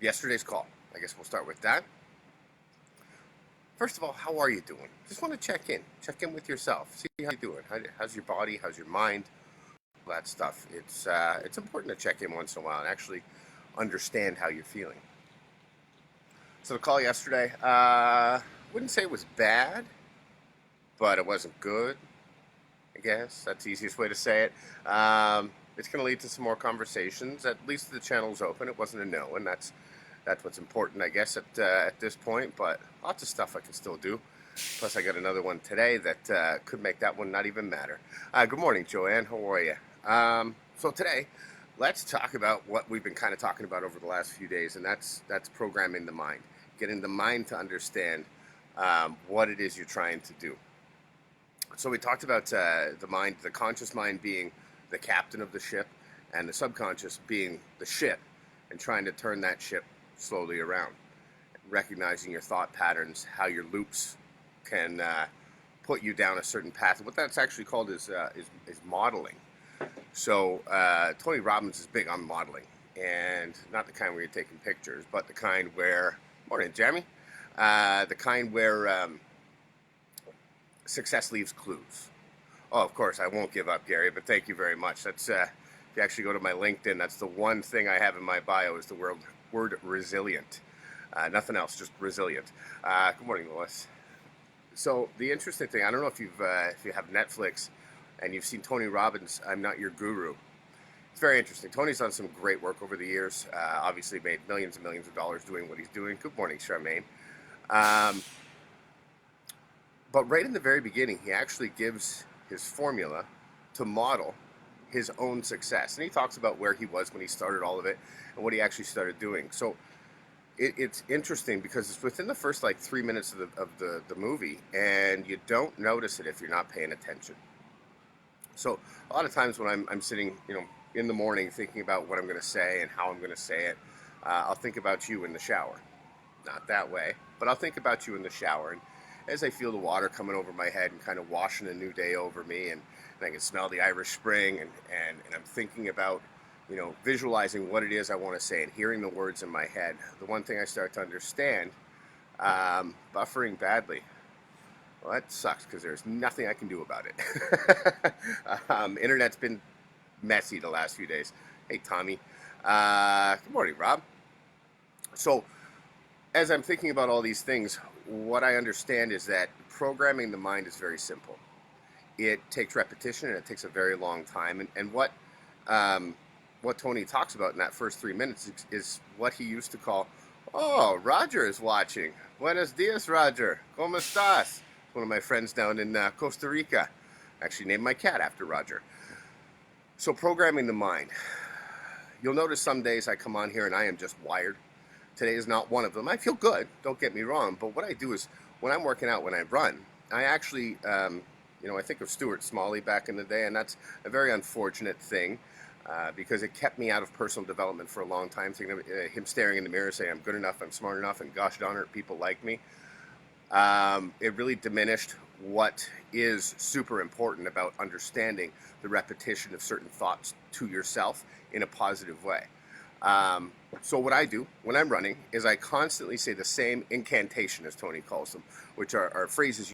Yesterday's call. I guess we'll start with that. First of all, how are you doing? Just want to check in. Check in with yourself. See how you're doing. How's your body? How's your mind? All that stuff. It's important to check in once in a while and actually understand how you're feeling. So the call yesterday, wouldn't say it was bad, but it wasn't good. I guess that's the easiest way to say it. It's going to lead to some more conversations. At least the channel's open. It wasn't a no, and that's what's important, I guess, at this point. But lots of stuff I can still do. Plus, I got another one today that could make that one not even matter. Good morning, Joanne. How are you? So today, let's talk about what we've been kind of talking about over the last few days, and that's programming the mind, getting the mind to understand what it is you're trying to do. So we talked about the mind, the conscious mind being the captain of the ship, and the subconscious being the ship, and trying to turn that ship slowly around, recognizing your thought patterns, how your loops can put you down a certain path. What that's actually called is modeling. So Tony Robbins is big on modeling, and not the kind where you're taking pictures, but the kind where, morning, Jeremy, the kind where success leaves clues. Oh, of course, I won't give up, Gary, but thank you very much. That's if you actually go to my LinkedIn, that's the one thing I have in my bio is the word resilient. Nothing else, just resilient. Good morning, Lois. So the interesting thing, I don't know if you have Netflix and you've seen Tony Robbins' I'm Not Your Guru. It's very interesting. Tony's done some great work over the years. Obviously made millions and millions of dollars doing what he's doing. Good morning, Charmaine. But right in the very beginning, he actually gives his formula to model his own success. And he talks about where he was when he started all of it and what he actually started doing. So it's interesting because it's within the first like 3 minutes of the movie, and you don't notice it if you're not paying attention. So a lot of times when I'm sitting, in the morning thinking about what I'm going to say and how I'm going to say it, I'll think about you in the shower. Not that way, but I'll think about you in the shower. And as I feel the water coming over my head and kind of washing a new day over me, and I can smell the Irish Spring, and I'm thinking about, visualizing what it is I want to say and hearing the words in my head, the one thing I start to understand, buffering badly. Well, that sucks because there's nothing I can do about it. Internet's been messy the last few days. Hey, Tommy. Good morning, Rob. So as I'm thinking about all these things, what I understand is that programming the mind is very simple. It takes repetition and it takes a very long time. And what Tony talks about in that first 3 minutes is what he used to call, oh, Roger is watching. Buenos dias, Roger. ¿Cómo estás? One of my friends down in Costa Rica. Actually named my cat after Roger. So programming the mind. You'll notice some days I come on here and I am just wired. Today is not one of them. I feel good, don't get me wrong, but what I do is when I'm working out, when I run, I actually, I think of Stuart Smalley back in the day, and that's a very unfortunate thing because it kept me out of personal development for a long time, thinking of him staring in the mirror saying, I'm good enough, I'm smart enough, and gosh darn it, people like me. It really diminished what is super important about understanding the repetition of certain thoughts to yourself in a positive way. So what I do when I'm running is I constantly say the same incantation, as Tony calls them, which are phrases